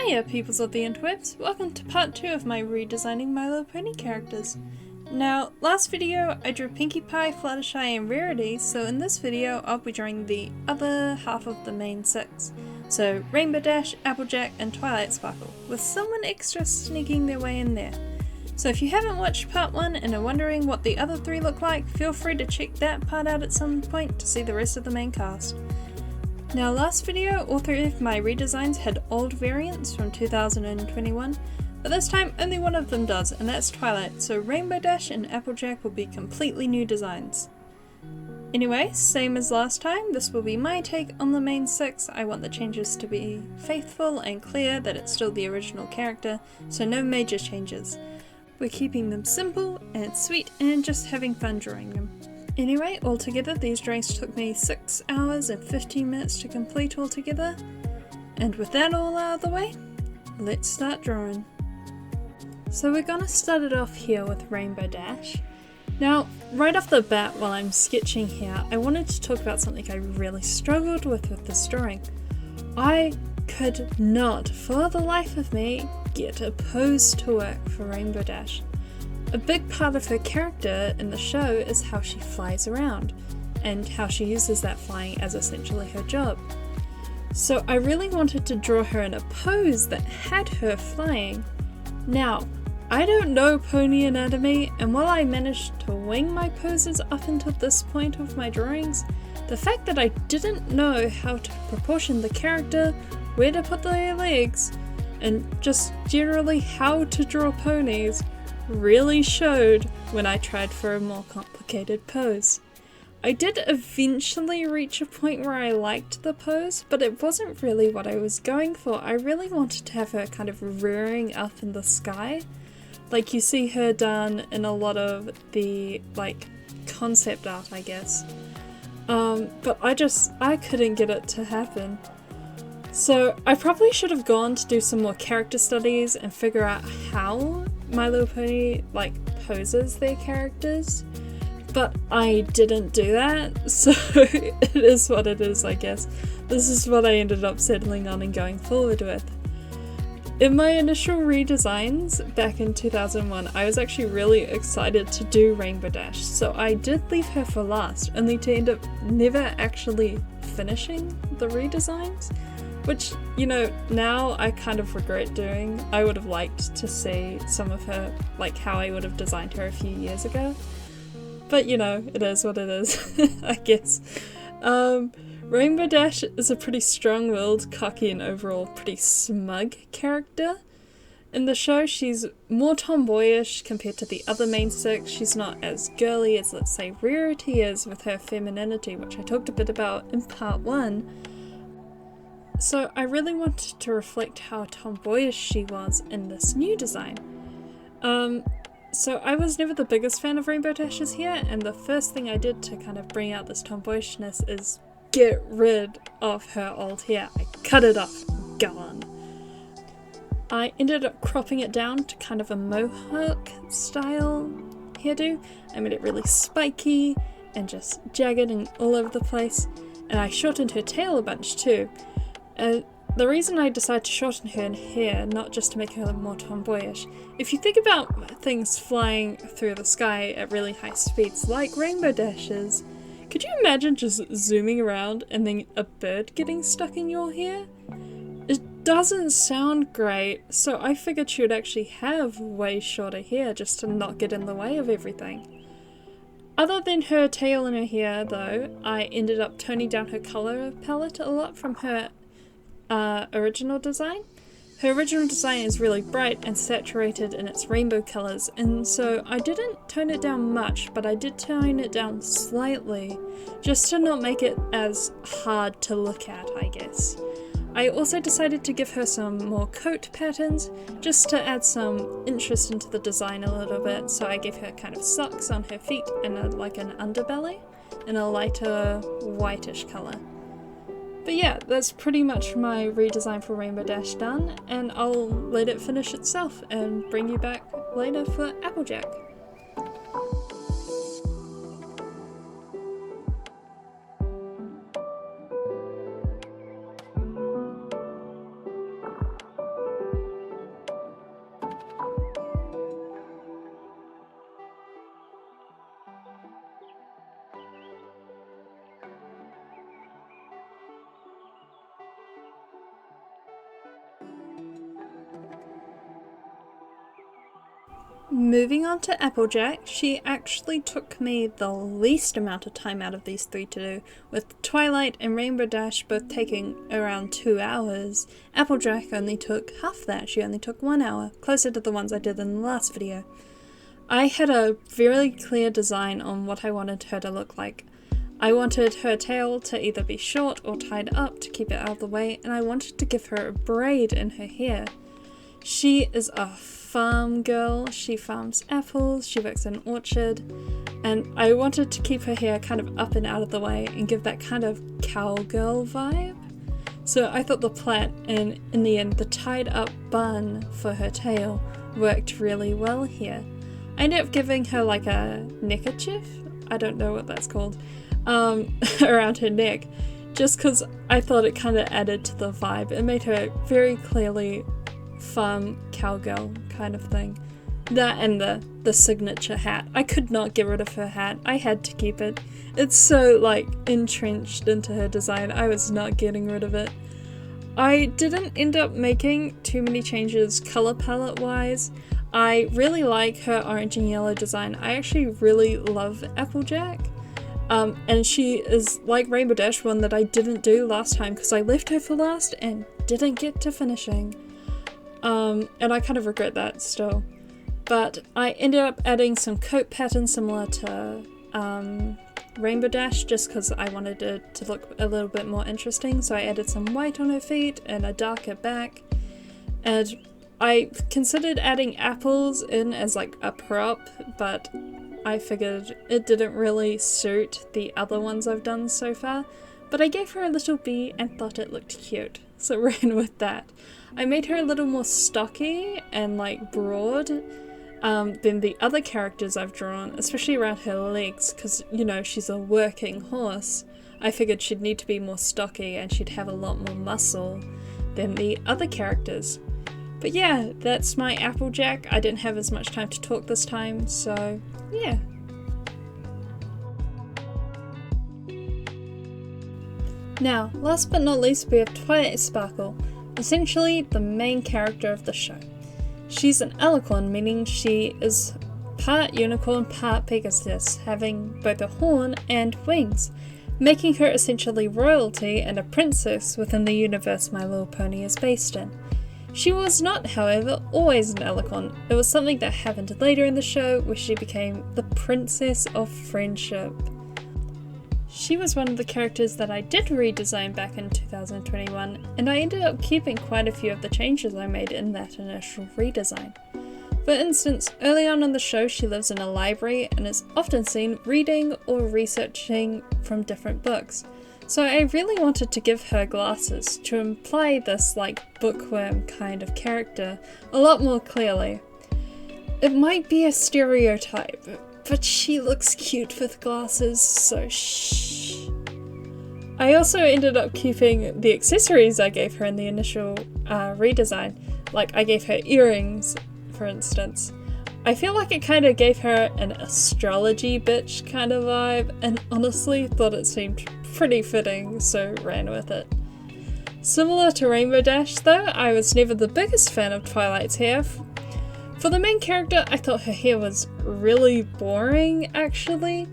Hiya peoples of the interwebs, welcome to part 2 of my redesigning My Little Pony characters. Now, last video I drew Pinkie Pie, Fluttershy and Rarity, so in this video I'll be drawing the other half of the main 6. So Rainbow Dash, Applejack and Twilight Sparkle, with someone extra sneaking their way in there. So if you haven't watched part 1 and are wondering what the other 3 look like, feel free to check that part out at some point to see the rest of the main cast. Now last video, all 3 of my redesigns had old variants from 2021, but this time only one of them does, and that's Twilight, so Rainbow Dash and Applejack will be completely new designs. Anyway, same as last time, this will be my take on the main 6. I want the changes to be faithful and clear that it's still the original character, so no major changes. We're keeping them simple and sweet and just having fun drawing them. Anyway, altogether these drawings took me 6 hours and 15 minutes to complete altogether. And with that all out of the way, let's start drawing. So we're gonna start it off here with Rainbow Dash. Now, right off the bat while I'm sketching here, I wanted to talk about something I really struggled with this drawing. I could not, for the life of me, get a pose to work for Rainbow Dash. A big part of her character in the show is how she flies around, and how she uses that flying as essentially her job. So I really wanted to draw her in a pose that had her flying. Now, I don't know pony anatomy, and while I managed to wing my poses up until this point of my drawings, the fact that I didn't know how to proportion the character, where to put their legs, and just generally how to draw ponies really showed when I tried for a more complicated pose. I did eventually reach a point where I liked the pose, but it wasn't really what I was going for. I really wanted to have her kind of rearing up in the sky, like you see her done in a lot of the concept art, I guess. But I couldn't get it to happen. So I probably should have gone to do some more character studies and figure out how My Little Pony poses their characters, but I didn't do that, so it is what it is, I guess. This is what I ended up settling on and going forward with. In my initial redesigns back in 2001, I was actually really excited to do Rainbow Dash, so I did leave her for last, only to end up never actually finishing the redesigns. Which, you know, now I kind of regret doing. I would have liked to see some of her, how I would have designed her a few years ago. But, you know, it is what it is, I guess. Rainbow Dash is a pretty strong-willed, cocky, and overall pretty smug character. In the show, she's more tomboyish compared to the other main 6. She's not as girly as, let's say, Rarity is with her femininity, which I talked a bit about in part 1. So I really wanted to reflect how tomboyish she was in this new design. So I was never the biggest fan of Rainbow Dash's hair, and the first thing I did to kind of bring out this tomboyishness is get rid of her old hair. I cut it off, gone. I ended up cropping it down to kind of a mohawk style hairdo. I made it really spiky and just jagged and all over the place, and I shortened her tail a bunch too. The reason I decided to shorten her hair, not just to make her look more tomboyish, if you think about things flying through the sky at really high speeds like Rainbow Dash is, could you imagine just zooming around and then a bird getting stuck in your hair? It doesn't sound great, so I figured she would actually have way shorter hair just to not get in the way of everything. Other than her tail and her hair though, I ended up toning down her colour palette a lot from her original design. Her original design is really bright and saturated in its rainbow colours, and so I didn't tone it down much, but I did tone it down slightly, just to not make it as hard to look at, I guess. I also decided to give her some more coat patterns, just to add some interest into the design a little bit, so I gave her kind of socks on her feet and an underbelly in a lighter whitish colour. But yeah, that's pretty much my redesign for Rainbow Dash done, and I'll let it finish itself and bring you back later for Applejack. Moving on to Applejack, she actually took me the least amount of time out of these three to do, with Twilight and Rainbow Dash both taking around 2 hours. Applejack only took half that, she only took 1 hour, closer to the ones I did in the last video. I had a very clear design on what I wanted her to look like. I wanted her tail to either be short or tied up to keep it out of the way, and I wanted to give her a braid in her hair. She is a farm girl, she farms apples, she works in an orchard, and I wanted to keep her hair kind of up and out of the way and give that kind of cowgirl vibe. So I thought the plait and in the end the tied up bun for her tail worked really well here. I ended up giving her like a neckerchief, I don't know what that's called, around her neck, just because I thought it kind of added to the vibe. It made her very clearly farm cowgirl kind of thing. That and the signature hat. I could not get rid of her hat. I had to keep it. It's so like entrenched into her design. I was not getting rid of it. I didn't end up making too many changes color palette wise. I really like her orange and yellow design. I actually really love Applejack. And she is like Rainbow Dash, one that I didn't do last time because I left her for last and didn't get to finishing. And I kind of regret that still. But I ended up adding some coat patterns similar to Rainbow Dash just because I wanted it to look a little bit more interesting. So I added some white on her feet and a darker back. And I considered adding apples in as like a prop, but I figured it didn't really suit the other ones I've done so far. But I gave her a little bee and thought it looked cute, so ran with that. I made her a little more stocky and like broad than the other characters I've drawn, especially around her legs, because you know she's a working horse. I figured she'd need to be more stocky and she'd have a lot more muscle than the other characters. But yeah, that's my Applejack. I didn't have as much time to talk this time, so yeah. Now, last but not least, we have Twilight Sparkle, essentially the main character of the show. She's an alicorn, meaning she is part unicorn, part Pegasus, having both a horn and wings, making her essentially royalty and a princess within the universe My Little Pony is based in. She was not, however, always an alicorn. It was something that happened later in the show where she became the Princess of Friendship. She was one of the characters that I did redesign back in 2021, and I ended up keeping quite a few of the changes I made in that initial redesign. For instance, early on in the show she lives in a library and is often seen reading or researching from different books. So I really wanted to give her glasses to imply this like bookworm kind of character a lot more clearly. It might be a stereotype, but she looks cute with glasses, so shh. I also ended up keeping the accessories I gave her in the initial redesign. Like I gave her earrings, for instance. I feel like it kind of gave her an astrology bitch kind of vibe, and honestly thought it seemed pretty fitting, so ran with it. Similar to Rainbow Dash though, I was never the biggest fan of Twilight's hair. For the main character, I thought her hair was really boring actually.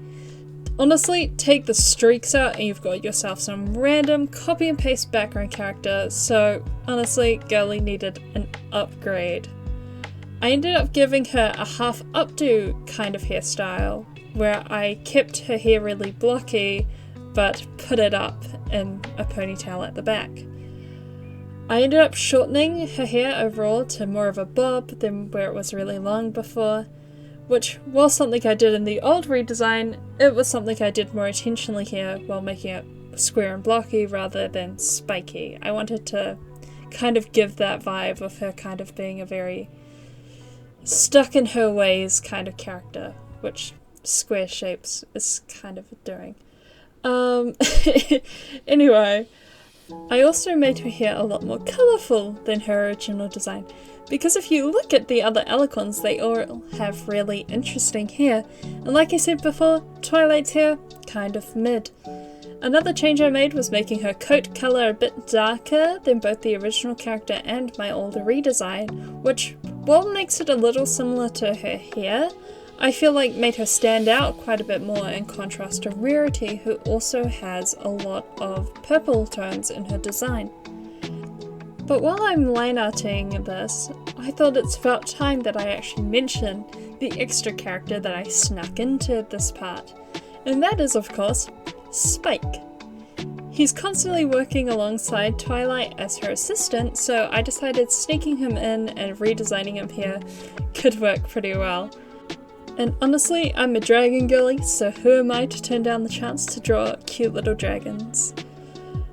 Honestly, take the streaks out and you've got yourself some random copy and paste background character, so honestly, girlie needed an upgrade. I ended up giving her a half updo kind of hairstyle, where I kept her hair really blocky, but put it up in a ponytail at the back. I ended up shortening her hair overall to more of a bob than where it was really long before, which was something I did in the old redesign. It was something I did more intentionally here while making it square and blocky rather than spiky. I wanted to kind of give that vibe of her kind of being a very stuck in her ways kind of character, which square shapes is kind of doing. Anyway, I also made her hair a lot more colourful than her original design, because if you look at the other alicorns, they all have really interesting hair, and like I said before, Twilight's hair, kind of mid. Another change I made was making her coat colour a bit darker than both the original character and my older redesign, which, while makes it a little similar to her hair, I feel like made her stand out quite a bit more in contrast to Rarity, who also has a lot of purple tones in her design. But while I'm line arting this, I thought it's about time that I actually mention the extra character that I snuck into this part, and that is, of course, Spike. He's constantly working alongside Twilight as her assistant, so I decided sneaking him in and redesigning him here could work pretty well. And honestly, I'm a dragon girly, so who am I to turn down the chance to draw cute little dragons?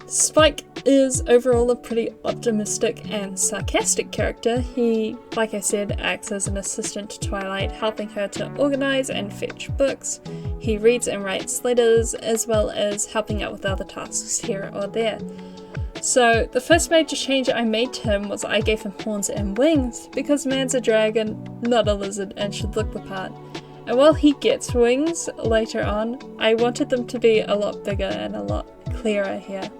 Spike is overall a pretty optimistic and sarcastic character. He, like I said, acts as an assistant to Twilight, helping her to organize and fetch books. He reads and writes letters, as well as helping out with other tasks here or there. So the first major change I made to him was I gave him horns and wings, because man's a dragon, not a lizard, and should look the part. And while he gets wings later on, I wanted them to be a lot bigger and a lot clearer here.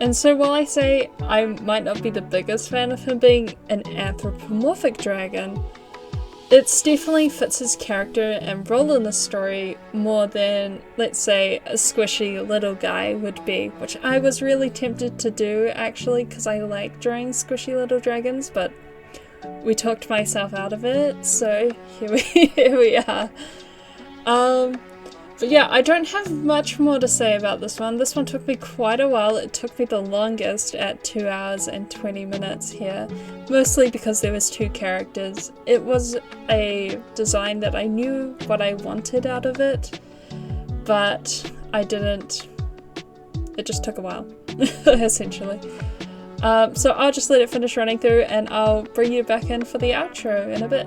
And so while I say I might not be the biggest fan of him being an anthropomorphic dragon, it definitely fits his character and role in the story more than, let's say, a squishy little guy would be, which I was really tempted to do actually, because I like drawing squishy little dragons, but we talked myself out of it, so here we are. But yeah, I don't have much more to say about this one. This one took me quite a while. It took me the longest at 2 hours and 20 minutes here, mostly because there was 2 characters. It was a design that I knew what I wanted out of it, but I didn't. It just took a while, essentially. So I'll just let it finish running through and I'll bring you back in for the outro in a bit.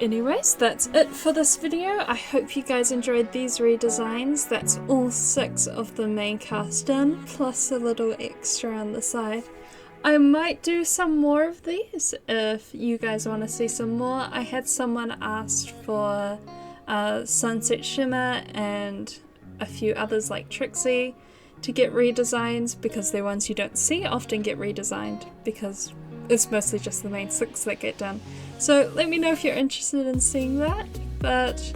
Anyways, that's it for this video. I hope you guys enjoyed these redesigns. That's all 6 of the main cast done, plus a little extra on the side. I might do some more of these if you guys want to see some more. I had someone ask for Sunset Shimmer and a few others like Trixie to get redesigns, because they're ones you don't see often get redesigned, because it's mostly just the main 6 that get done. So let me know if you're interested in seeing that, but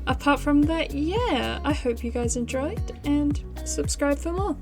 apart from that, yeah, I hope you guys enjoyed, and subscribe for more.